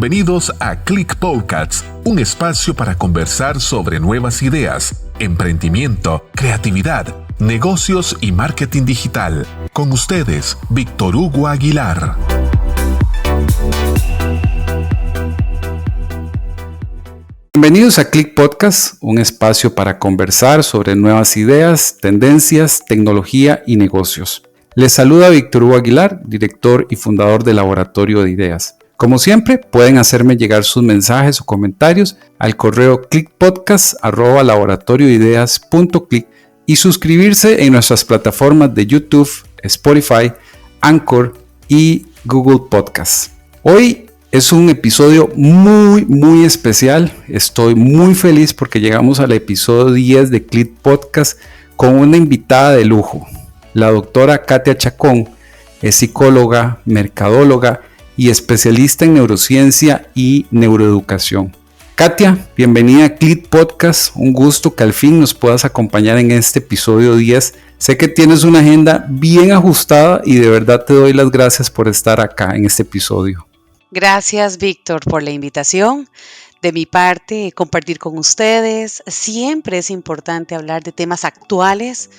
Bienvenidos a Click Podcasts, un espacio para conversar sobre nuevas ideas, emprendimiento, creatividad, negocios y marketing digital. Con ustedes, Víctor Hugo Aguilar. Bienvenidos a Click Podcast, un espacio para conversar sobre nuevas ideas, tendencias, tecnología y negocios. Les saluda Víctor Hugo Aguilar, director y fundador del Laboratorio de Ideas. Como siempre, pueden hacerme llegar sus mensajes o comentarios al correo clickpodcast@laboratorioideas.click y suscribirse en nuestras plataformas de YouTube, Spotify, Anchor y Google Podcasts. Hoy es un episodio muy especial. Estoy muy feliz porque llegamos al episodio 10 de Click Podcast con una invitada de lujo. La doctora Katia Chacón es psicóloga, mercadóloga y especialista en neurociencia y neuroeducación. Katia, bienvenida a Click Podcast. Un gusto que al fin nos puedas acompañar en este episodio 10. Sé que tienes una agenda bien ajustada y de verdad te doy las gracias por estar acá en este episodio. Gracias, Víctor, por la invitación. De mi parte, compartir con ustedes. Siempre es importante hablar de temas actuales.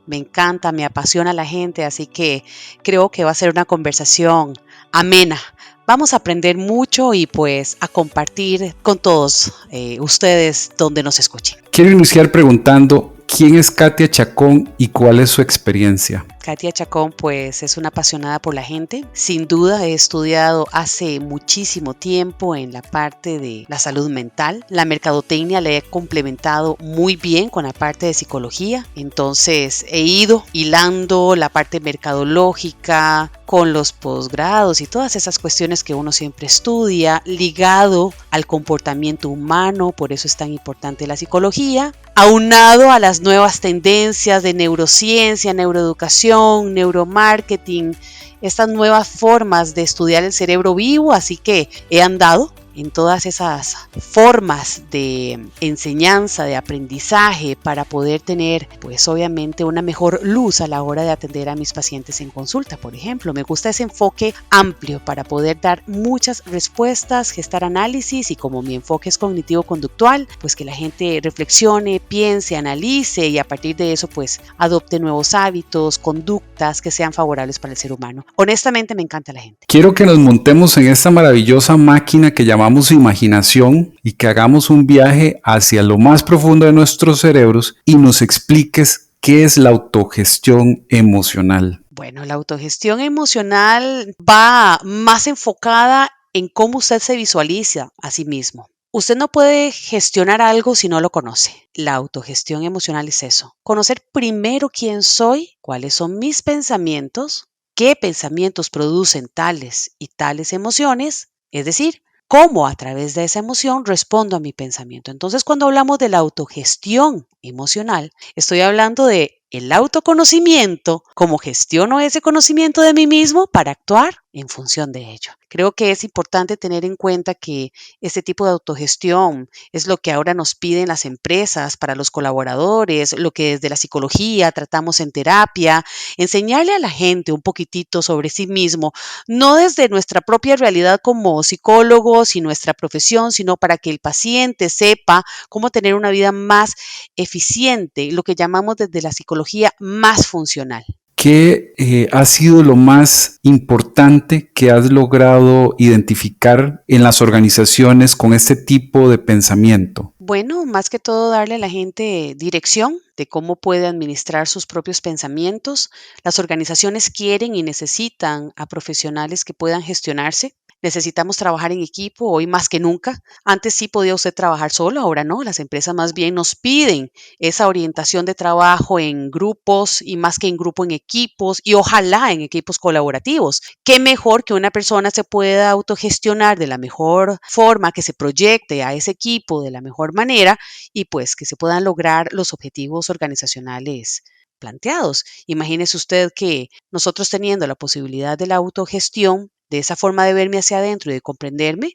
Me encanta, me apasiona la gente, así que creo que va a ser una conversación amena. Vamos a aprender mucho y pues a compartir con todos ustedes donde nos escuchen. Quiero iniciar preguntando, ¿quién es Katia Chacón y cuál es su experiencia? Katia Chacón pues es una apasionada por la gente. Sin duda he estudiado hace muchísimo tiempo en la parte de la salud mental. La mercadotecnia la he complementado muy bien con la parte de psicología. Entonces he ido hilando la parte mercadológica con los posgrados y todas esas cuestiones que uno siempre estudia, ligado al comportamiento humano, por eso es tan importante la psicología, aunado a las nuevas tendencias de neurociencia, neuroeducación, neuromarketing, estas nuevas formas de estudiar el cerebro vivo, así que he andado en todas esas formas de enseñanza, de aprendizaje para poder tener, pues obviamente, una mejor luz a la hora de atender a mis pacientes en consulta, por ejemplo. Me gusta ese enfoque amplio para poder dar muchas respuestas, gestar análisis y como mi enfoque es cognitivo-conductual, pues que la gente reflexione, piense, analice y a partir de eso, pues adopte nuevos hábitos, conductas que sean favorables para el ser humano. Honestamente, me encanta la gente. Quiero que nos montemos en esta maravillosa máquina que llamamos imaginación y que hagamos un viaje hacia lo más profundo de nuestros cerebros y nos expliques qué es la autogestión emocional. Bueno, la autogestión emocional va más enfocada en cómo usted se visualiza a sí mismo. Usted no puede gestionar algo si no lo conoce. La autogestión emocional es eso. Conocer primero quién soy, cuáles son mis pensamientos, qué pensamientos producen tales y tales emociones, es decir, cómo a través de esa emoción respondo a mi pensamiento. Entonces, cuando hablamos de la autogestión emocional, estoy hablando de el autoconocimiento, cómo gestiono ese conocimiento de mí mismo para actuar en función de ello. Creo que es importante tener en cuenta que este tipo de autogestión es lo que ahora nos piden las empresas para los colaboradores, lo que desde la psicología tratamos en terapia, enseñarle a la gente un poquitito sobre sí mismo, no desde nuestra propia realidad como psicólogos y nuestra profesión, sino para que el paciente sepa cómo tener una vida más eficiente, lo que llamamos desde la psicología más funcional. ¿Qué ha sido lo más importante que has logrado identificar en las organizaciones con este tipo de pensamiento? Bueno, más que todo darle a la gente dirección de cómo puede administrar sus propios pensamientos. Las organizaciones quieren y necesitan a profesionales que puedan gestionarse. Necesitamos trabajar en equipo hoy más que nunca. Antes sí podía usted trabajar solo, ahora no. Las empresas más bien nos piden esa orientación de trabajo en grupos y más que en grupo en equipos y ojalá en equipos colaborativos. Qué mejor que una persona se pueda autogestionar de la mejor forma, que se proyecte a ese equipo de la mejor manera y pues que se puedan lograr los objetivos organizacionales planteados. Imagínese usted que nosotros teniendo la posibilidad de la autogestión, de esa forma de verme hacia adentro y de comprenderme,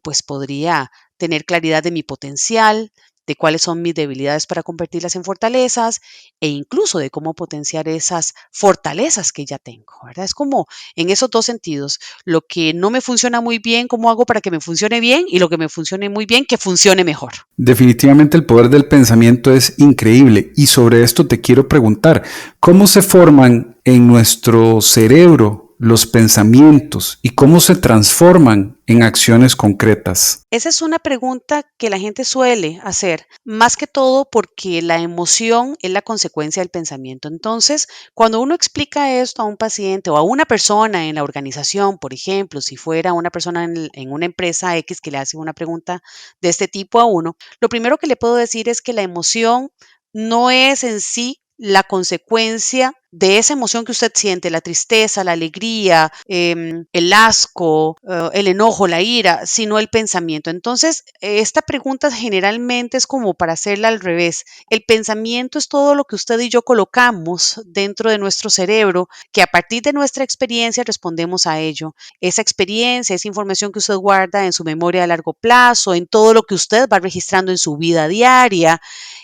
pues podría tener claridad de mi potencial, de cuáles son mis debilidades para convertirlas en fortalezas e incluso de cómo potenciar esas fortalezas que ya tengo, ¿verdad? Es como en esos dos sentidos, lo que no me funciona muy bien, cómo hago para que me funcione bien y lo que me funcione muy bien, que funcione mejor. Definitivamente el poder del pensamiento es increíble y sobre esto te quiero preguntar, ¿cómo se forman en nuestro cerebro los pensamientos y cómo se transforman en acciones concretas? Esa es una pregunta que la gente suele hacer, más que todo porque la emoción es la consecuencia del pensamiento. Entonces, cuando uno explica esto a un paciente o a una persona en la organización, por ejemplo, si fuera una persona en una empresa X que le hace una pregunta de este tipo a uno, lo primero que le puedo decir es que la emoción no es en sí la consecuencia de esa emoción que usted siente, la tristeza, la alegría, el asco, el enojo, la ira, sino el pensamiento. Entonces, esta pregunta generalmente es como para hacerla al revés. El pensamiento es todo lo que usted y yo colocamos dentro de nuestro cerebro, que a partir de nuestra experiencia respondemos a ello. Esa experiencia, esa información que usted guarda en su memoria a largo plazo, en todo lo que usted va registrando en su vida diaria,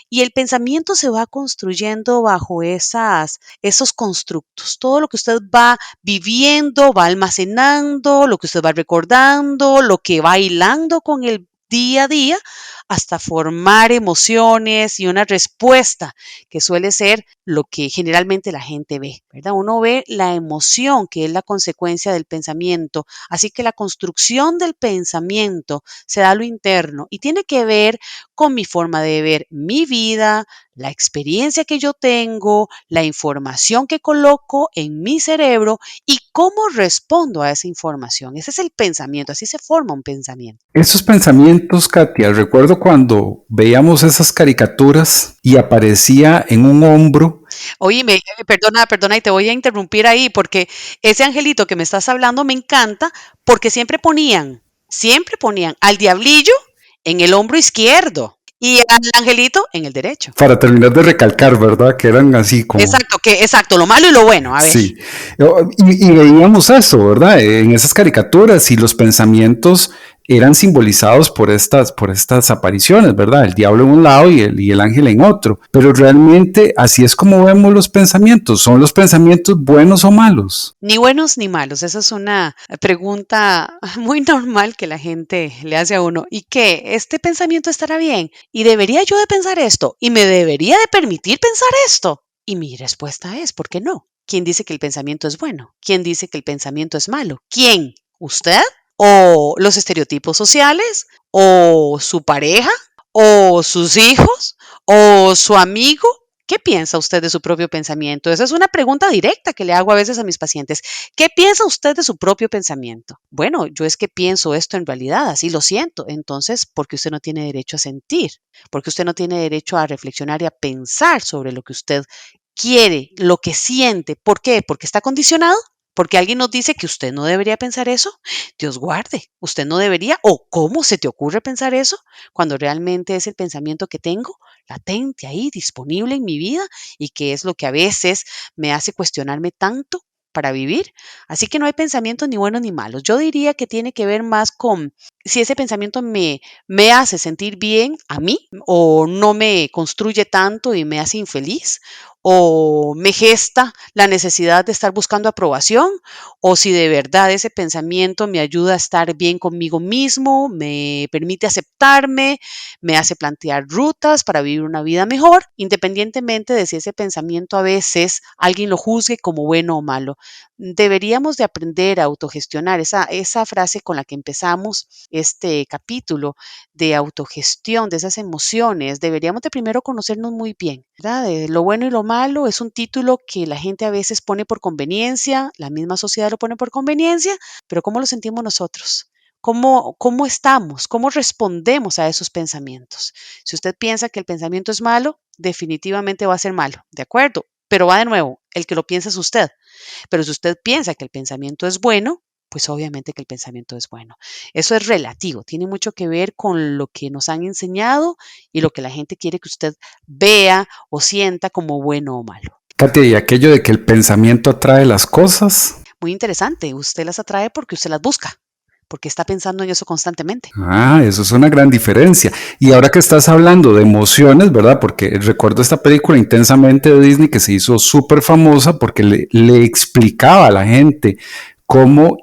y el pensamiento se va construyendo bajo esos constructos. Todo lo que usted va viviendo, va almacenando, lo que usted va recordando, lo que va hilando con el día a día, hasta formar emociones y una respuesta que suele ser lo que generalmente la gente ve, ¿verdad? Uno ve la emoción que es la consecuencia del pensamiento, así que la construcción del pensamiento se da a lo interno y tiene que ver con mi forma de ver mi vida, la experiencia que yo tengo, la información que coloco en mi cerebro y cómo respondo a esa información. Ese es el pensamiento, así se forma un pensamiento. Esos pensamientos, Katia, recuerdo cuando veíamos esas caricaturas y aparecía en un hombro. Oye, perdona, y te voy a interrumpir ahí porque ese angelito que me estás hablando me encanta porque siempre ponían al diablillo en el hombro izquierdo y al angelito en el derecho. Para terminar de recalcar, ¿verdad? Que eran así como... Exacto, lo malo y lo bueno, a ver. Sí, y veíamos eso, ¿verdad? En esas caricaturas y los pensamientos eran simbolizados por estas apariciones, ¿verdad? El diablo en un lado y el ángel en otro. Pero realmente así es como vemos los pensamientos. ¿Son los pensamientos buenos o malos? Ni buenos ni malos. Esa es una pregunta muy normal que la gente le hace a uno. ¿Y qué? ¿Este pensamiento estará bien? ¿Y debería yo de pensar esto? ¿Y me debería de permitir pensar esto? Y mi respuesta es, ¿por qué no? ¿Quién dice que el pensamiento es bueno? ¿Quién dice que el pensamiento es malo? ¿Quién? ¿Usted? ¿O los estereotipos sociales? ¿O su pareja? ¿O sus hijos? ¿O su amigo? ¿Qué piensa usted de su propio pensamiento? Esa es una pregunta directa que le hago a veces a mis pacientes. ¿Qué piensa usted de su propio pensamiento? Bueno, yo es que pienso esto en realidad, así lo siento. Entonces, ¿por qué usted no tiene derecho a sentir? ¿Por qué usted no tiene derecho a reflexionar y a pensar sobre lo que usted quiere, lo que siente? ¿Por qué? ¿Porque está condicionado? ¿Porque alguien nos dice que usted no debería pensar eso? Dios guarde, usted no debería, o ¿cómo se te ocurre pensar eso cuando realmente es el pensamiento que tengo latente ahí, disponible en mi vida y que es lo que a veces me hace cuestionarme tanto para vivir? Así que no hay pensamientos ni buenos ni malos. Yo diría que tiene que ver más con si ese pensamiento me hace sentir bien a mí o no me construye tanto y me hace infeliz o me gesta la necesidad de estar buscando aprobación, o si de verdad ese pensamiento me ayuda a estar bien conmigo mismo, me permite aceptarme, me hace plantear rutas para vivir una vida mejor, independientemente de si ese pensamiento a veces alguien lo juzgue como bueno o malo. Deberíamos de aprender a autogestionar esa frase con la que empezamos este capítulo de autogestión de esas emociones. Deberíamos de primero conocernos muy bien, ¿verdad? De lo bueno y lo malo es un título que la gente a veces pone por conveniencia, la misma sociedad lo pone por conveniencia, pero ¿cómo lo sentimos nosotros? ¿Cómo estamos? ¿Cómo respondemos a esos pensamientos? Si usted piensa que el pensamiento es malo, definitivamente va a ser malo, ¿de acuerdo? Pero va de nuevo, el que lo piensa es usted. Pero si usted piensa que el pensamiento es bueno, pues obviamente que el pensamiento es bueno. Eso es relativo, tiene mucho que ver con lo que nos han enseñado y lo que la gente quiere que usted vea o sienta como bueno o malo. Katia, y aquello de que el pensamiento atrae las cosas. Muy interesante, usted las atrae porque usted las busca, porque está pensando en eso constantemente. Eso es una gran diferencia. Y ahora que estás hablando de emociones, ¿verdad? Porque recuerdo esta película Intensamente de Disney que se hizo súper famosa porque le explicaba a la gente cómo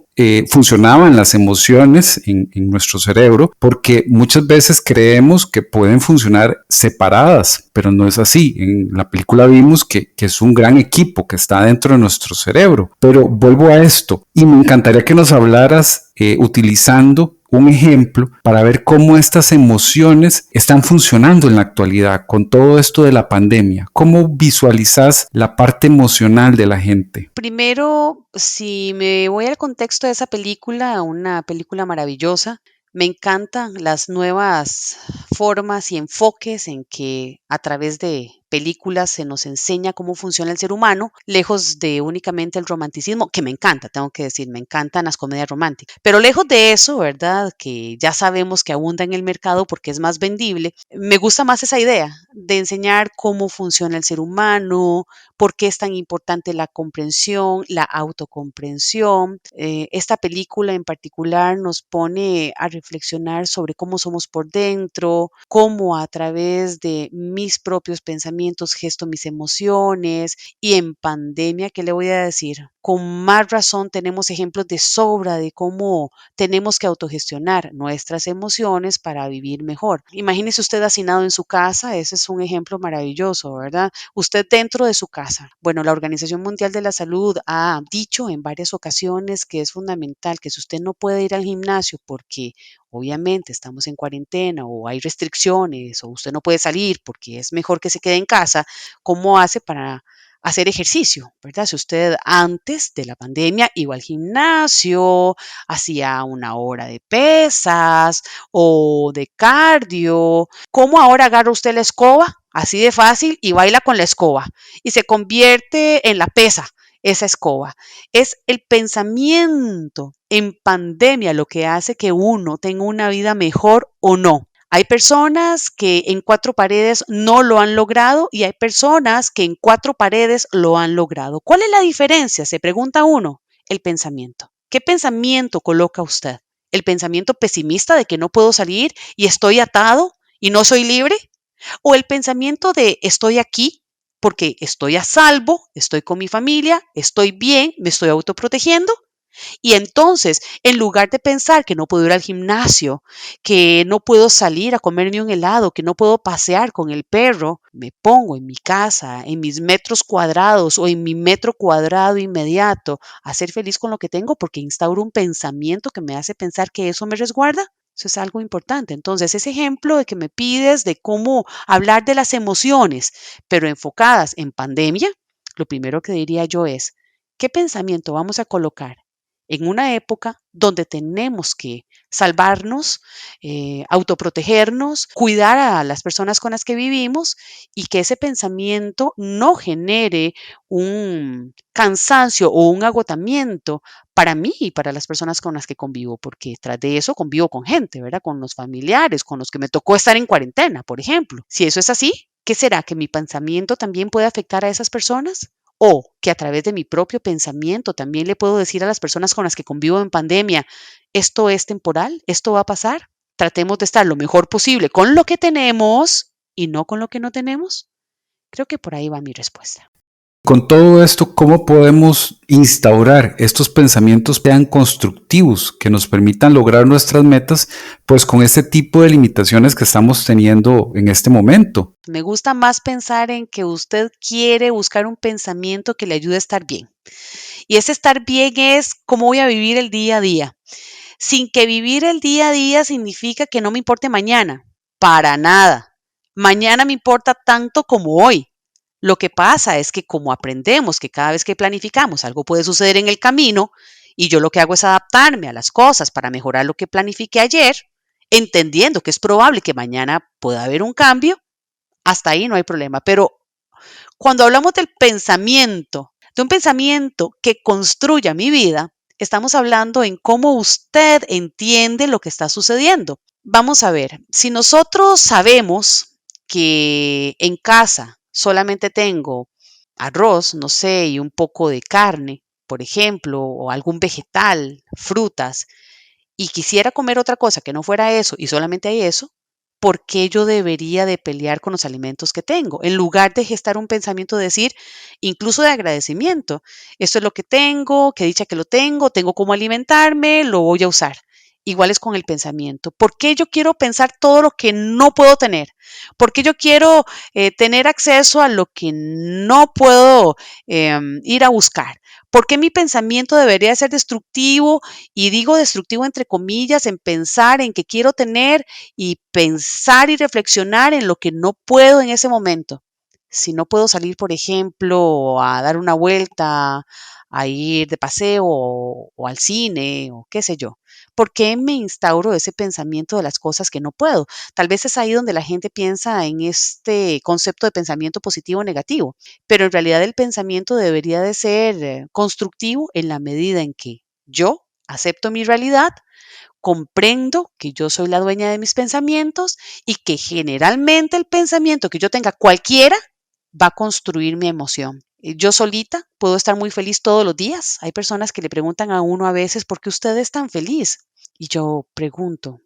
funcionaban las emociones en nuestro cerebro, porque muchas veces creemos que pueden funcionar separadas, pero no es así. En la película vimos que es un gran equipo que está dentro de nuestro cerebro. Pero vuelvo a esto y me encantaría que nos hablaras utilizando un ejemplo para ver cómo estas emociones están funcionando en la actualidad con todo esto de la pandemia. ¿Cómo visualizas la parte emocional de la gente? Primero, si me voy al contexto de esa película, una película maravillosa, me encantan las nuevas formas y enfoques en que a través de películas se nos enseña cómo funciona el ser humano, lejos de únicamente el romanticismo, que me encanta, tengo que decir, me encantan las comedias románticas. Pero lejos de eso, ¿verdad? Que ya sabemos que abunda en el mercado porque es más vendible, me gusta más esa idea de enseñar cómo funciona el ser humano, por qué es tan importante la comprensión, la autocomprensión. Esta película en particular nos pone a reflexionar sobre cómo somos por dentro, cómo a través de mis propios pensamientos gesto mis emociones. Y en pandemia, ¿qué le voy a decir? Con más razón tenemos ejemplos de sobra de cómo tenemos que autogestionar nuestras emociones para vivir mejor. Imagínese usted hacinado en su casa, ese es un ejemplo maravilloso, ¿verdad? Usted dentro de su casa. Bueno, la Organización Mundial de la Salud ha dicho en varias ocasiones que es fundamental que si usted no puede ir al gimnasio porque obviamente estamos en cuarentena o hay restricciones o usted no puede salir porque es mejor que se quede en casa, ¿cómo hace para hacer ejercicio, ¿verdad? Si usted antes de la pandemia iba al gimnasio, hacía una hora de pesas o de cardio, ¿cómo ahora agarra usted la escoba? Así de fácil y baila con la escoba y se convierte en la pesa, esa escoba. Es el pensamiento en pandemia lo que hace que uno tenga una vida mejor o no. Hay personas que en cuatro paredes no lo han logrado y hay personas que en cuatro paredes lo han logrado. ¿Cuál es la diferencia? Se pregunta uno. El pensamiento. ¿Qué pensamiento coloca usted? ¿El pensamiento pesimista de que no puedo salir y estoy atado y no soy libre? ¿O el pensamiento de estoy aquí porque estoy a salvo, estoy con mi familia, estoy bien, me estoy autoprotegiendo? Y entonces, en lugar de pensar que no puedo ir al gimnasio, que no puedo salir a comerme un helado, que no puedo pasear con el perro, me pongo en mi casa, en mis metros cuadrados o en mi metro cuadrado inmediato a ser feliz con lo que tengo porque instauro un pensamiento que me hace pensar que eso me resguarda. Eso es algo importante. Entonces, ese ejemplo de que me pides de cómo hablar de las emociones, pero enfocadas en pandemia, lo primero que diría yo es, ¿qué pensamiento vamos a colocar en una época donde tenemos que salvarnos, autoprotegernos, cuidar a las personas con las que vivimos y que ese pensamiento no genere un cansancio o un agotamiento para mí y para las personas con las que convivo, porque tras de eso convivo con gente, ¿verdad? Con los familiares, con los que me tocó estar en cuarentena, por ejemplo. Si eso es así, ¿qué será? ¿Que mi pensamiento también puede afectar a esas personas? O que a través de mi propio pensamiento también le puedo decir a las personas con las que convivo en pandemia, esto es temporal, esto va a pasar. Tratemos de estar lo mejor posible con lo que tenemos y no con lo que no tenemos. Creo que por ahí va mi respuesta. Con todo esto, ¿cómo podemos instaurar estos pensamientos que sean constructivos, que nos permitan lograr nuestras metas, pues con este tipo de limitaciones que estamos teniendo en este momento? Me gusta más pensar en que usted quiere buscar un pensamiento que le ayude a estar bien. Y ese estar bien es cómo voy a vivir el día a día. Sin que vivir el día a día significa que no me importe mañana. Para nada. Mañana me importa tanto como hoy. Lo que pasa es que como aprendemos que cada vez que planificamos algo puede suceder en el camino y yo lo que hago es adaptarme a las cosas para mejorar lo que planifiqué ayer, entendiendo que es probable que mañana pueda haber un cambio, hasta ahí no hay problema. Pero cuando hablamos del pensamiento, de un pensamiento que construya mi vida, estamos hablando en cómo usted entiende lo que está sucediendo. Vamos a ver, si nosotros sabemos que en casa solamente tengo arroz, no sé, y un poco de carne, por ejemplo, o algún vegetal, frutas, y quisiera comer otra cosa que no fuera eso y solamente hay eso, ¿por qué yo debería de pelear con los alimentos que tengo? En lugar de gestar un pensamiento de decir, incluso de agradecimiento, esto es lo que tengo, qué dicha que lo tengo cómo alimentarme, lo voy a usar. Igual es con el pensamiento. ¿Por qué yo quiero pensar todo lo que no puedo tener? ¿Por qué yo quiero tener acceso a lo que no puedo ir a buscar? ¿Por qué mi pensamiento debería ser destructivo? Y digo destructivo entre comillas, en pensar en que quiero tener y pensar y reflexionar en lo que no puedo en ese momento. Si no puedo salir, por ejemplo, a dar una vuelta, a ir de paseo o al cine o qué sé yo. ¿Por qué me instauro ese pensamiento de las cosas que no puedo? Tal vez es ahí donde la gente piensa en este concepto de pensamiento positivo o negativo, pero en realidad el pensamiento debería de ser constructivo en la medida en que yo acepto mi realidad, comprendo que yo soy la dueña de mis pensamientos y que generalmente el pensamiento que yo tenga cualquiera va a construir mi emoción. Yo solita puedo estar muy feliz todos los días. Hay personas que le preguntan a uno a veces, ¿por qué usted es tan feliz? Y yo pregunto,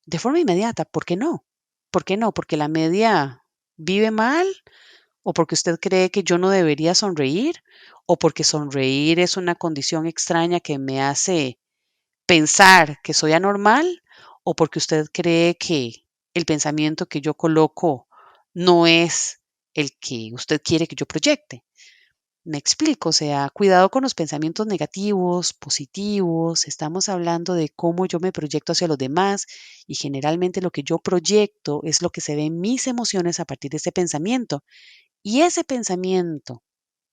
de forma inmediata, ¿por qué no? ¿Por qué no? ¿Porque la media vive mal? ¿O porque usted cree que yo no debería sonreír? ¿O porque sonreír es una condición extraña que me hace pensar que soy anormal? ¿O porque usted cree que el pensamiento que yo coloco no es el que usted quiere que yo proyecte? Me explico, o sea, cuidado con los pensamientos negativos, positivos. Estamos hablando de cómo yo me proyecto hacia los demás y generalmente lo que yo proyecto es lo que se ve en mis emociones a partir de ese pensamiento. Y ese pensamiento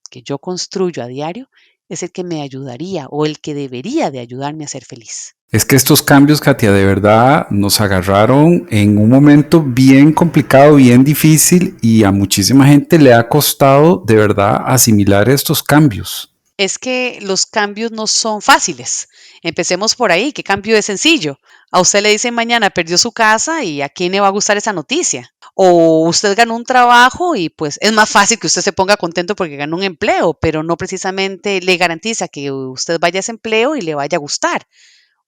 que yo construyo a diario es el que me ayudaría o el que debería de ayudarme a ser feliz. Es que estos cambios, Katia, de verdad nos agarraron en un momento bien complicado, bien difícil y a muchísima gente le ha costado de verdad asimilar estos cambios. Es que los cambios no son fáciles. Empecemos por ahí. ¿Qué cambio es sencillo? A usted le dicen mañana perdió su casa y a quién le va a gustar esa noticia. O usted ganó un trabajo y pues es más fácil que usted se ponga contento porque ganó un empleo, pero no precisamente le garantiza que usted vaya a ese empleo y le vaya a gustar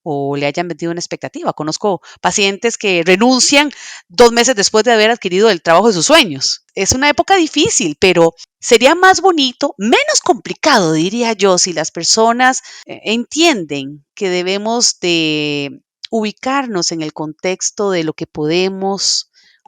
o le hayan metido una expectativa. Conozco pacientes que renuncian 2 meses después de haber adquirido el trabajo de sus sueños. Es una época difícil, pero sería más bonito, menos complicado, diría yo, si las personas entienden que debemos de ubicarnos en el contexto de lo que podemos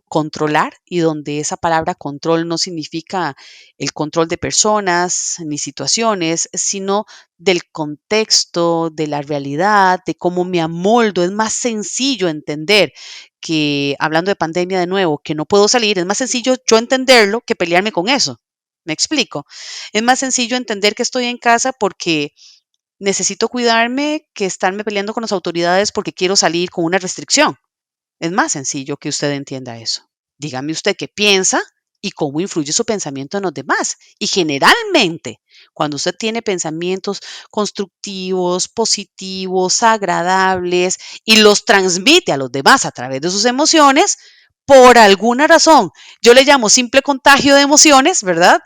controlar y donde esa palabra control no significa el control de personas ni situaciones, sino del contexto, de la realidad, de cómo me amoldo. Es más sencillo entender que, hablando de pandemia de nuevo, que no puedo salir, es más sencillo yo entenderlo que pelearme con eso. ¿Me explico? Es más sencillo entender que estoy en casa porque necesito cuidarme que estarme peleando con las autoridades porque quiero salir con una restricción. Es más sencillo que usted entienda eso. Dígame usted qué piensa y cómo influye su pensamiento en los demás. Y generalmente, cuando usted tiene pensamientos constructivos, positivos, agradables y los transmite a los demás a través de sus emociones, por alguna razón, yo le llamo simple contagio de emociones, ¿verdad?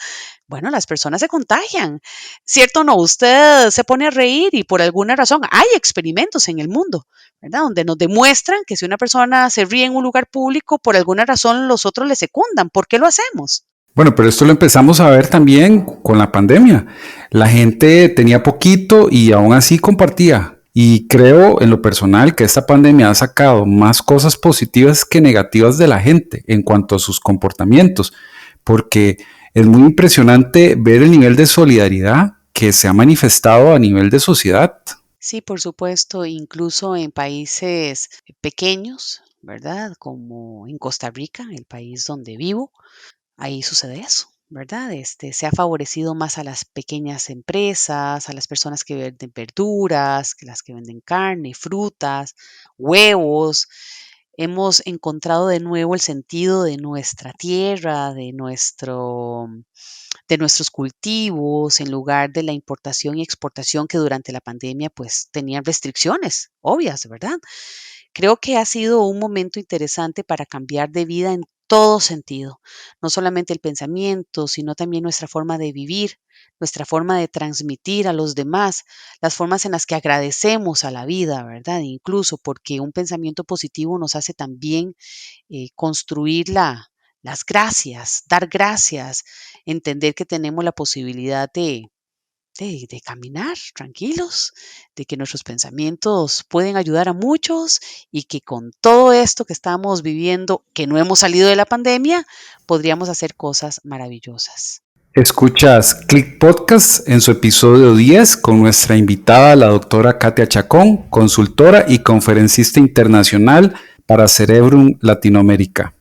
Bueno, las personas se contagian, ¿cierto o no? Usted se pone a reír y por alguna razón hay experimentos en el mundo, ¿verdad? Donde nos demuestran que si una persona se ríe en un lugar público, por alguna razón los otros le secundan. ¿Por qué lo hacemos? Bueno, pero esto lo empezamos a ver también con la pandemia. La gente tenía poquito y aún así compartía. Y creo en lo personal que esta pandemia ha sacado más cosas positivas que negativas de la gente en cuanto a sus comportamientos, porque es muy impresionante ver el nivel de solidaridad que se ha manifestado a nivel de sociedad. Sí, por supuesto, incluso en países pequeños, ¿verdad? Como en Costa Rica, el país donde vivo, ahí sucede eso, ¿verdad? Se ha favorecido más a las pequeñas empresas, a las personas que venden verduras, que las que venden carne, frutas, huevos. Hemos encontrado de nuevo el sentido de nuestra tierra, de nuestros cultivos, en lugar de la importación y exportación que durante la pandemia pues tenían restricciones obvias, ¿verdad? Creo que ha sido un momento interesante para cambiar de vida en todo sentido, no solamente el pensamiento, sino también nuestra forma de vivir, nuestra forma de transmitir a los demás, las formas en las que agradecemos a la vida, ¿verdad? Incluso porque un pensamiento positivo nos hace también construir las gracias, dar gracias, entender que tenemos la posibilidad de caminar tranquilos, de que nuestros pensamientos pueden ayudar a muchos y que con todo esto que estamos viviendo, que no hemos salido de la pandemia, podríamos hacer cosas maravillosas. Escuchas Click Podcast en su episodio 10 con nuestra invitada, la doctora Katia Chacón, consultora y conferencista internacional para Cerebrum Latinoamérica.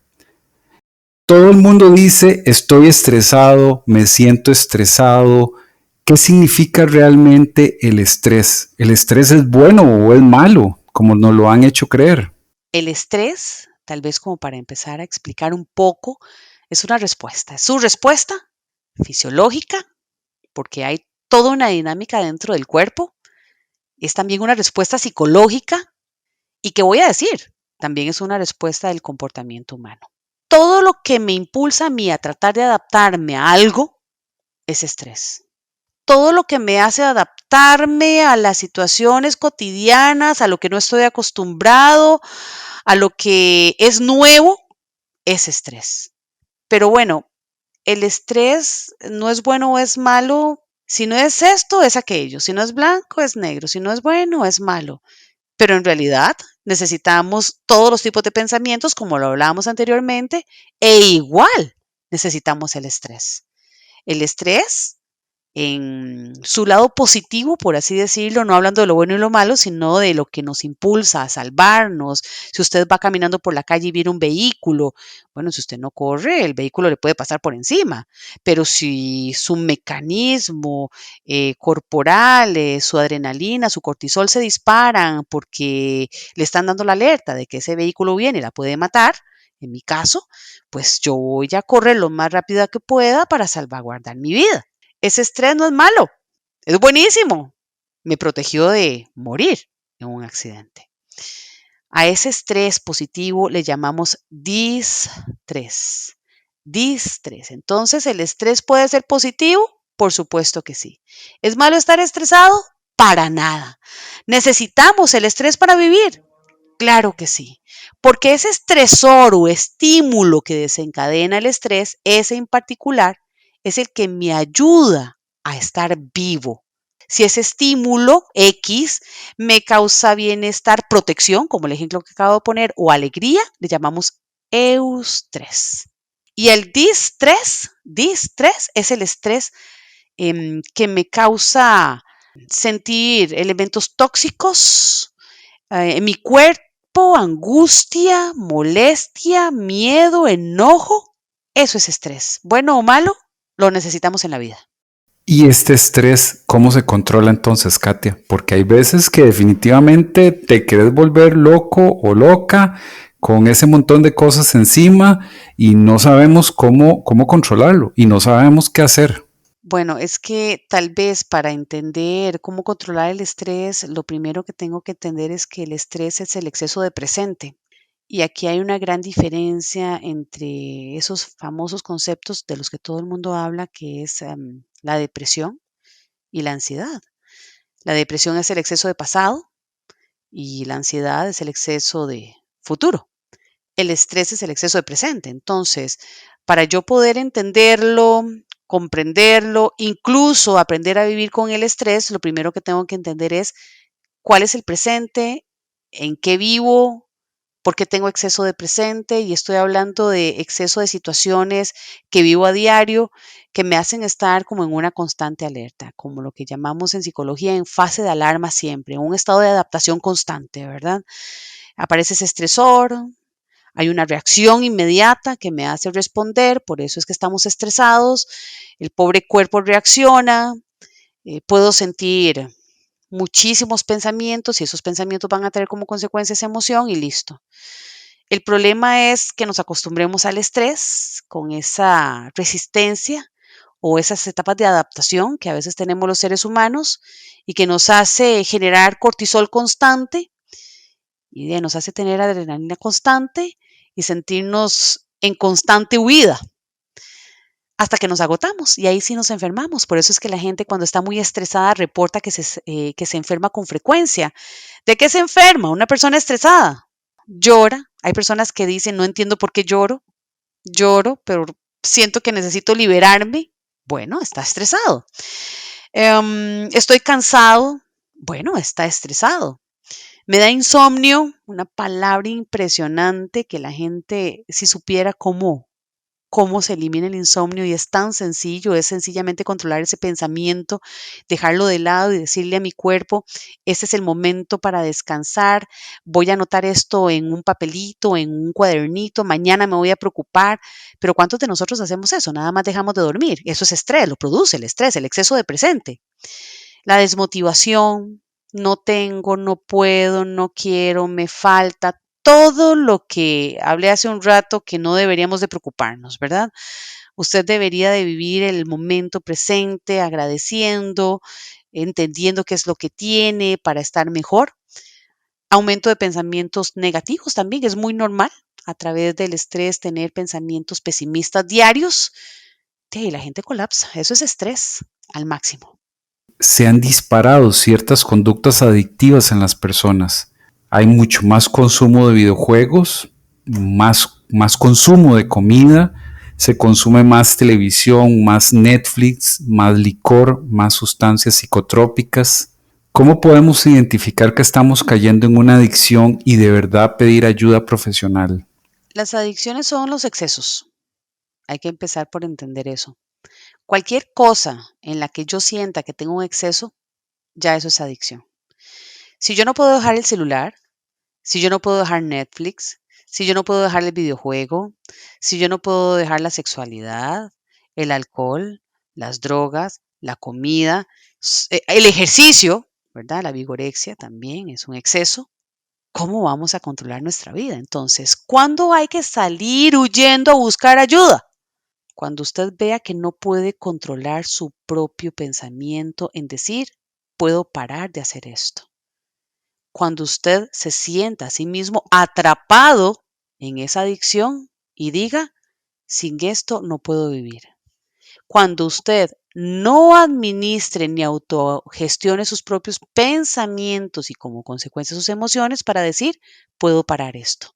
Todo el mundo dice, estoy estresado, me siento estresado. ¿Qué significa realmente el estrés? ¿El estrés es bueno o es malo, como nos lo han hecho creer? El estrés, tal vez como para empezar a explicar un poco, es una respuesta. Es su respuesta fisiológica, porque hay toda una dinámica dentro del cuerpo. Es también una respuesta psicológica y que voy a decir, también es una respuesta del comportamiento humano. Todo lo que me impulsa a mí a tratar de adaptarme a algo es estrés. Todo lo que me hace adaptarme a las situaciones cotidianas, a lo que no estoy acostumbrado, a lo que es nuevo, es estrés. Pero bueno, el estrés no es bueno o es malo. Si no es esto, es aquello. Si no es blanco, es negro. Si no es bueno, es malo. Pero en realidad necesitamos todos los tipos de pensamientos, como lo hablábamos anteriormente, e igual necesitamos el estrés. El estrés en su lado positivo, por así decirlo, no hablando de lo bueno y lo malo, sino de lo que nos impulsa a salvarnos. Si usted va caminando por la calle y viene un vehículo, bueno, si usted no corre, el vehículo le puede pasar por encima, pero si su mecanismo corporal, su adrenalina, su cortisol se disparan porque le están dando la alerta de que ese vehículo viene y la puede matar, en mi caso, pues yo voy a correr lo más rápido que pueda para salvaguardar mi vida. Ese estrés no es malo, es buenísimo. Me protegió de morir en un accidente. A ese estrés positivo le llamamos distrés. Distrés. Entonces, ¿el estrés puede ser positivo? Por supuesto que sí. ¿Es malo estar estresado? Para nada. ¿Necesitamos el estrés para vivir? Claro que sí, porque ese estresor o estímulo que desencadena el estrés, ese en particular, es el que me ayuda a estar vivo. Si ese estímulo X me causa bienestar, protección, como el ejemplo que acabo de poner, o alegría, le llamamos eustrés. Y el distrés es el estrés que me causa sentir elementos tóxicos en mi cuerpo, angustia, molestia, miedo, enojo. Eso es estrés. Bueno o malo, lo necesitamos en la vida. ¿Y este estrés cómo se controla entonces, Katia? Porque hay veces que definitivamente te quieres volver loco o loca con ese montón de cosas encima y no sabemos cómo controlarlo y no sabemos qué hacer. Bueno, es que tal vez para entender cómo controlar el estrés, lo primero que tengo que entender es que el estrés es el exceso de presente. Y aquí hay una gran diferencia entre esos famosos conceptos de los que todo el mundo habla, que es la depresión y la ansiedad. La depresión es el exceso de pasado y la ansiedad es el exceso de futuro. El estrés es el exceso de presente. Entonces, para yo poder entenderlo, comprenderlo, incluso aprender a vivir con el estrés, lo primero que tengo que entender es cuál es el presente, en qué vivo, por qué tengo exceso de presente, y estoy hablando de exceso de situaciones que vivo a diario que me hacen estar como en una constante alerta, como lo que llamamos en psicología en fase de alarma siempre, en un estado de adaptación constante, ¿verdad? Aparece ese estresor, hay una reacción inmediata que me hace responder, por eso es que estamos estresados, el pobre cuerpo reacciona, puedo sentir muchísimos pensamientos y esos pensamientos van a tener como consecuencia esa emoción y listo. El problema es que nos acostumbremos al estrés con esa resistencia o esas etapas de adaptación que a veces tenemos los seres humanos y que nos hace generar cortisol constante y nos hace tener adrenalina constante y sentirnos en constante huida hasta que nos agotamos y ahí sí nos enfermamos. Por eso es que la gente cuando está muy estresada reporta que se enferma con frecuencia. ¿De qué se enferma una persona estresada? Llora. Hay personas que dicen, no entiendo por qué lloro. Lloro, pero siento que necesito liberarme. Bueno, está estresado. Estoy cansado. Bueno, está estresado. Me da insomnio, una palabra impresionante que la gente, si supiera cómo se elimina el insomnio y es tan sencillo, es sencillamente controlar ese pensamiento, dejarlo de lado y decirle a mi cuerpo, este es el momento para descansar, voy a anotar esto en un papelito, en un cuadernito, mañana me voy a preocupar, pero ¿cuántos de nosotros hacemos eso? Nada más dejamos de dormir, eso es estrés, lo produce el estrés, el exceso de presente, la desmotivación, no tengo, no puedo, no quiero, me falta, todo lo que hablé hace un rato que no deberíamos de preocuparnos, ¿verdad? Usted debería de vivir el momento presente, agradeciendo, entendiendo qué es lo que tiene para estar mejor. Aumento de pensamientos negativos también es muy normal a través del estrés tener pensamientos pesimistas diarios. Sí, la gente colapsa, eso es estrés al máximo. Se han disparado ciertas conductas adictivas en las personas. Hay mucho más consumo de videojuegos, más consumo de comida, se consume más televisión, más Netflix, más licor, más sustancias psicotrópicas. ¿Cómo podemos identificar que estamos cayendo en una adicción y de verdad pedir ayuda profesional? Las adicciones son los excesos. Hay que empezar por entender eso. Cualquier cosa en la que yo sienta que tengo un exceso, ya eso es adicción. Si yo no puedo dejar el celular, si yo no puedo dejar Netflix, si yo no puedo dejar el videojuego, si yo no puedo dejar la sexualidad, el alcohol, las drogas, la comida, el ejercicio, ¿verdad? La vigorexia también es un exceso. ¿Cómo vamos a controlar nuestra vida? Entonces, ¿cuándo hay que salir huyendo a buscar ayuda? Cuando usted vea que no puede controlar su propio pensamiento en decir, puedo parar de hacer esto. Cuando usted se sienta a sí mismo atrapado en esa adicción y diga, sin esto no puedo vivir. Cuando usted no administre ni autogestione sus propios pensamientos y como consecuencia sus emociones para decir, puedo parar esto.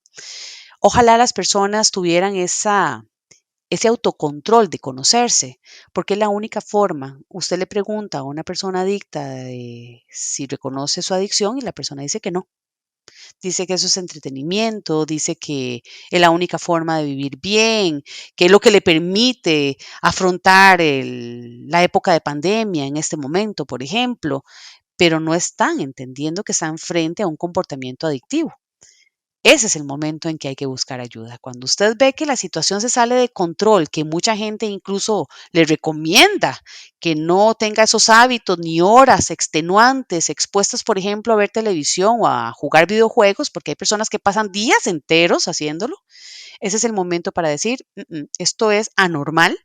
Ojalá las personas tuvieran ese autocontrol de conocerse, porque es la única forma. Usted le pregunta a una persona adicta si reconoce su adicción y la persona dice que no. Dice que eso es entretenimiento, dice que es la única forma de vivir bien, que es lo que le permite afrontar la época de pandemia en este momento, por ejemplo, pero no están entendiendo que están frente a un comportamiento adictivo. Ese es el momento en que hay que buscar ayuda. Cuando usted ve que la situación se sale de control, que mucha gente incluso le recomienda que no tenga esos hábitos ni horas extenuantes expuestas, por ejemplo, a ver televisión o a jugar videojuegos, porque hay personas que pasan días enteros haciéndolo, ese es el momento para decir, esto es anormal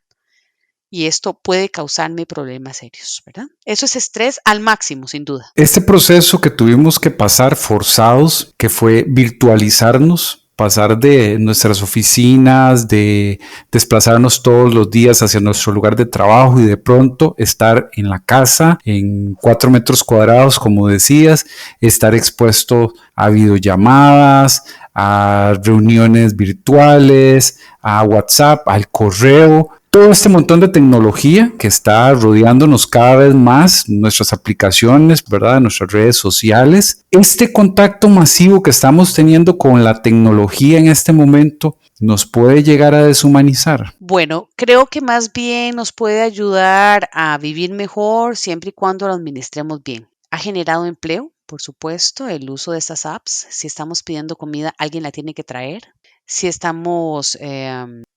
y esto puede causarme problemas serios, ¿verdad? Eso es estrés al máximo, sin duda. Este proceso que tuvimos que pasar forzados, que fue virtualizarnos, pasar de nuestras oficinas, de desplazarnos todos los días hacia nuestro lugar de trabajo y de pronto estar en la casa en 4 metros cuadrados, como decías, estar expuesto a videollamadas, a reuniones virtuales, a WhatsApp, al correo. Todo este montón de tecnología que está rodeándonos cada vez más, nuestras aplicaciones, ¿verdad? Nuestras redes sociales. Este contacto masivo que estamos teniendo con la tecnología en este momento nos puede llegar a deshumanizar. Bueno, creo que más bien nos puede ayudar a vivir mejor siempre y cuando lo administremos bien. Ha generado empleo, por supuesto, el uso de estas apps. Si estamos pidiendo comida, alguien la tiene que traer. Si estamos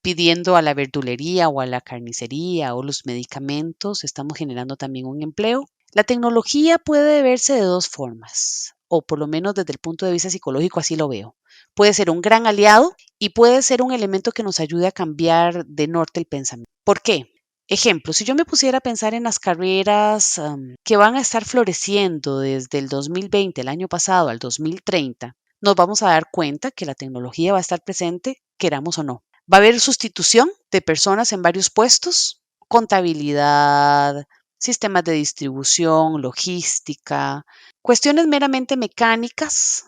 pidiendo a la verdulería o a la carnicería o los medicamentos, estamos generando también un empleo. La tecnología puede verse de dos formas, o por lo menos desde el punto de vista psicológico así lo veo. Puede ser un gran aliado y puede ser un elemento que nos ayude a cambiar de norte el pensamiento. ¿Por qué? Ejemplo, si yo me pusiera a pensar en las carreras que van a estar floreciendo desde el 2020, el año pasado, al 2030, nos vamos a dar cuenta que la tecnología va a estar presente, queramos o no. Va a haber sustitución de personas en varios puestos, contabilidad, sistemas de distribución, logística, cuestiones meramente mecánicas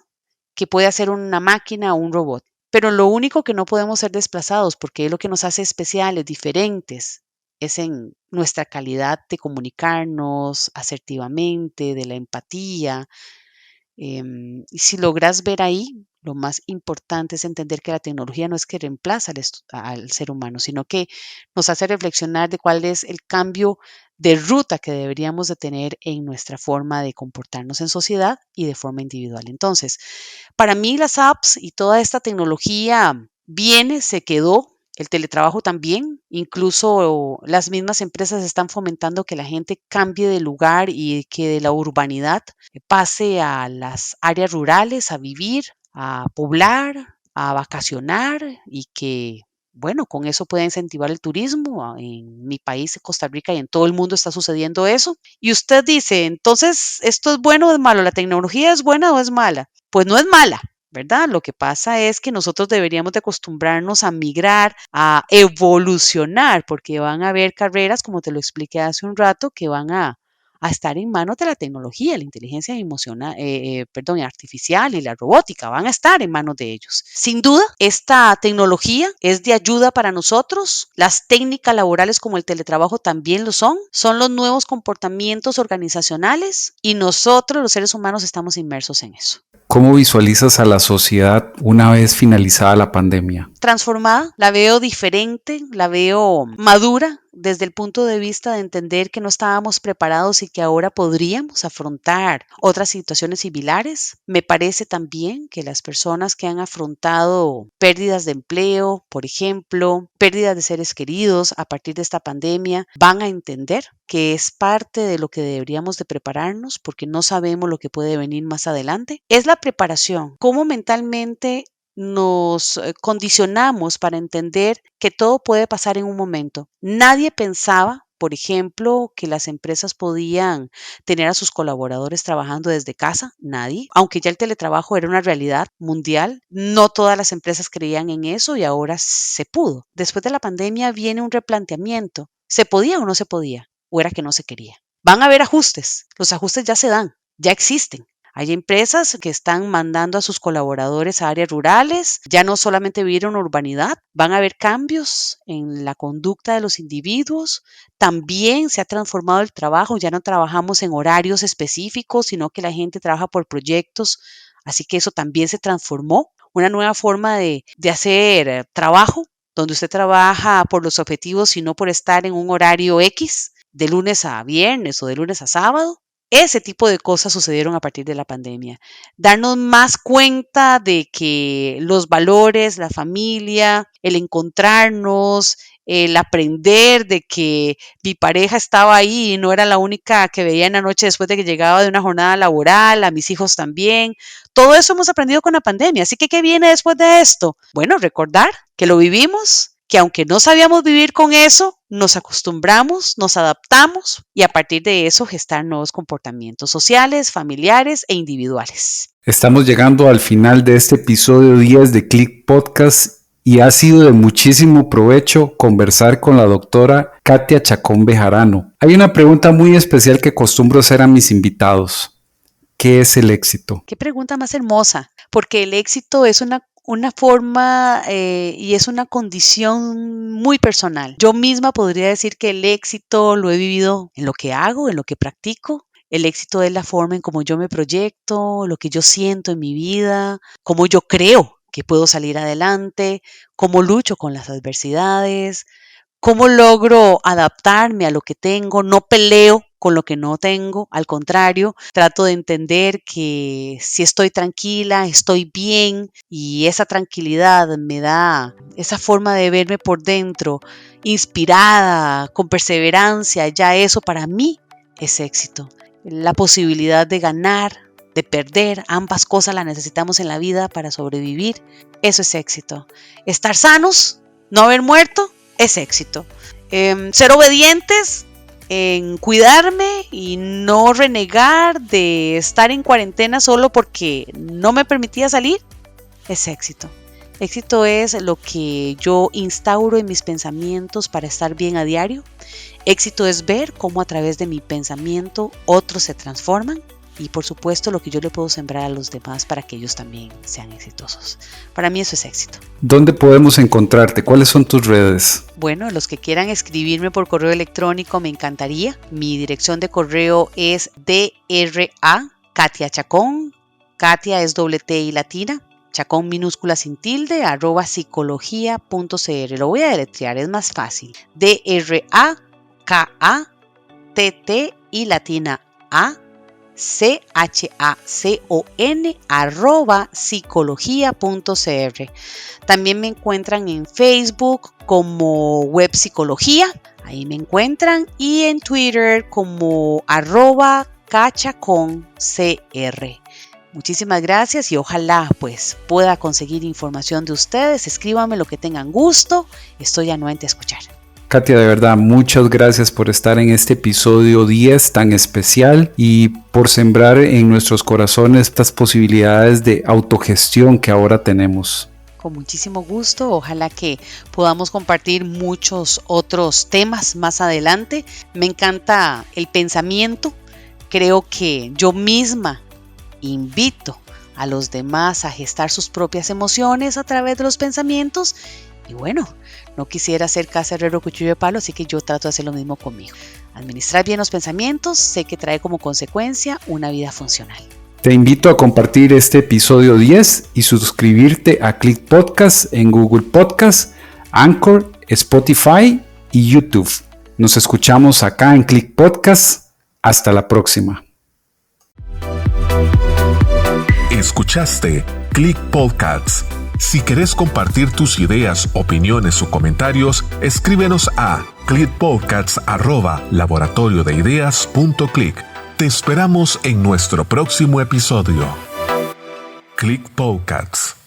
que puede hacer una máquina o un robot. Pero lo único que no podemos ser desplazados, porque es lo que nos hace especiales, diferentes, es en nuestra calidad de comunicarnos asertivamente, de la empatía. Y si logras ver ahí, lo más importante es entender que la tecnología no es que reemplaza al ser humano, sino que nos hace reflexionar de cuál es el cambio de ruta que deberíamos de tener en nuestra forma de comportarnos en sociedad y de forma individual. Entonces, para mí las apps y toda esta tecnología viene, se quedó. El teletrabajo también, incluso las mismas empresas están fomentando que la gente cambie de lugar y que de la urbanidad pase a las áreas rurales a vivir, a poblar, a vacacionar y que, bueno, con eso puede incentivar el turismo. En mi país, Costa Rica, y en todo el mundo está sucediendo eso. Y usted dice, entonces, ¿esto es bueno o es malo? ¿La tecnología es buena o es mala? Pues no es mala, ¿verdad? Lo que pasa es que nosotros deberíamos de acostumbrarnos a migrar, a evolucionar, porque van a haber carreras, como te lo expliqué hace un rato, que van a estar en manos de la tecnología, la inteligencia emocional, artificial y la robótica, van a estar en manos de ellos. Sin duda, esta tecnología es de ayuda para nosotros. Las técnicas laborales como el teletrabajo también lo son los nuevos comportamientos organizacionales y nosotros, los seres humanos, estamos inmersos en eso. ¿Cómo visualizas a la sociedad una vez finalizada la pandemia? Transformada, la veo diferente, la veo madura desde el punto de vista de entender que no estábamos preparados y que ahora podríamos afrontar otras situaciones similares. Me parece también que las personas que han afrontado pérdidas de empleo, por ejemplo, pérdidas de seres queridos a partir de esta pandemia, van a entender que es parte de lo que deberíamos de prepararnos porque no sabemos lo que puede venir más adelante. Es la preparación, cómo mentalmente nos condicionamos para entender que todo puede pasar en un momento. Nadie pensaba, por ejemplo, que las empresas podían tener a sus colaboradores trabajando desde casa, nadie. Aunque ya el teletrabajo era una realidad mundial, no todas las empresas creían en eso y ahora se pudo. Después de la pandemia viene un replanteamiento. ¿Se podía o no se podía? ¿O era que no se quería? Van a haber ajustes. Los ajustes ya se dan, ya existen. Hay empresas que están mandando a sus colaboradores a áreas rurales, ya no solamente vivir en urbanidad, van a haber cambios en la conducta de los individuos. También se ha transformado el trabajo, ya no trabajamos en horarios específicos, sino que la gente trabaja por proyectos, así que eso también se transformó. Una nueva forma de hacer trabajo, donde usted trabaja por los objetivos y no por estar en un horario X, de lunes a viernes o de lunes a sábado. Ese tipo de cosas sucedieron a partir de la pandemia. Darnos más cuenta de que los valores, la familia, el encontrarnos, el aprender de que mi pareja estaba ahí y no era la única que veía en la noche después de que llegaba de una jornada laboral, a mis hijos también. Todo eso hemos aprendido con la pandemia. Así que, ¿qué viene después de esto? Bueno, recordar que lo vivimos, que aunque no sabíamos vivir con eso, nos acostumbramos, nos adaptamos y a partir de eso gestar nuevos comportamientos sociales, familiares e individuales. Estamos llegando al final de este episodio 10 de Click Podcast y ha sido de muchísimo provecho conversar con la doctora Katia Chacón Bejarano. Hay una pregunta muy especial que acostumbro hacer a mis invitados. ¿Qué es el éxito? Qué pregunta más hermosa, porque el éxito es una forma y es una condición muy personal. Yo misma podría decir que el éxito lo he vivido en lo que hago, en lo que practico. El éxito es la forma en cómo yo me proyecto, lo que yo siento en mi vida, cómo yo creo que puedo salir adelante, cómo lucho con las adversidades, cómo logro adaptarme a lo que tengo, no peleo con lo que no tengo, al contrario, trato de entender que si estoy tranquila, estoy bien y esa tranquilidad me da esa forma de verme por dentro, inspirada, con perseverancia, ya eso para mí es éxito. La posibilidad de ganar, de perder, ambas cosas las necesitamos en la vida para sobrevivir, eso es éxito. Estar sanos, no haber muerto, es éxito. Ser obedientes en cuidarme y no renegar de estar en cuarentena solo porque no me permitía salir, es éxito. Éxito es lo que yo instauro en mis pensamientos para estar bien a diario. Éxito es ver cómo a través de mi pensamiento otros se transforman. Y por supuesto lo que yo le puedo sembrar a los demás para que ellos también sean exitosos. Para mí eso es éxito. ¿Dónde podemos encontrarte? ¿Cuáles son tus redes? Bueno, los que quieran escribirme por correo electrónico me encantaría. Mi dirección de correo es DRA@Katia Katia es doble T y latina, Chacón minúscula sin tilde, @psicología.cr. Lo voy a deletrear, es más fácil. DRAKATT y latina A CHACON @psicología.cr. También me encuentran en Facebook como Web Psicología, ahí me encuentran, y en Twitter como @cachaconcr. Muchísimas gracias y ojalá pues pueda conseguir información de ustedes. Escríbanme lo que tengan gusto, estoy anuente a escuchar. Katia, de verdad, muchas gracias por estar en este episodio 10 tan especial y por sembrar en nuestros corazones estas posibilidades de autogestión que ahora tenemos. Con muchísimo gusto, ojalá que podamos compartir muchos otros temas más adelante. Me encanta el pensamiento, creo que yo misma invito a los demás a gestar sus propias emociones a través de los pensamientos y bueno, no quisiera ser casa herrero cuchillo de palo, así que yo trato de hacer lo mismo conmigo. Administrar bien los pensamientos sé que trae como consecuencia una vida funcional. Te invito a compartir este episodio 10 y suscribirte a Click Podcast en Google Podcast, Anchor, Spotify y YouTube. Nos escuchamos acá en Click Podcast. Hasta la próxima. Escuchaste Click Podcasts. Si querés compartir tus ideas, opiniones o comentarios, escríbenos a clickpodcasts@laboratoriodeideas.click. Te esperamos en nuestro próximo episodio. Click Podcasts.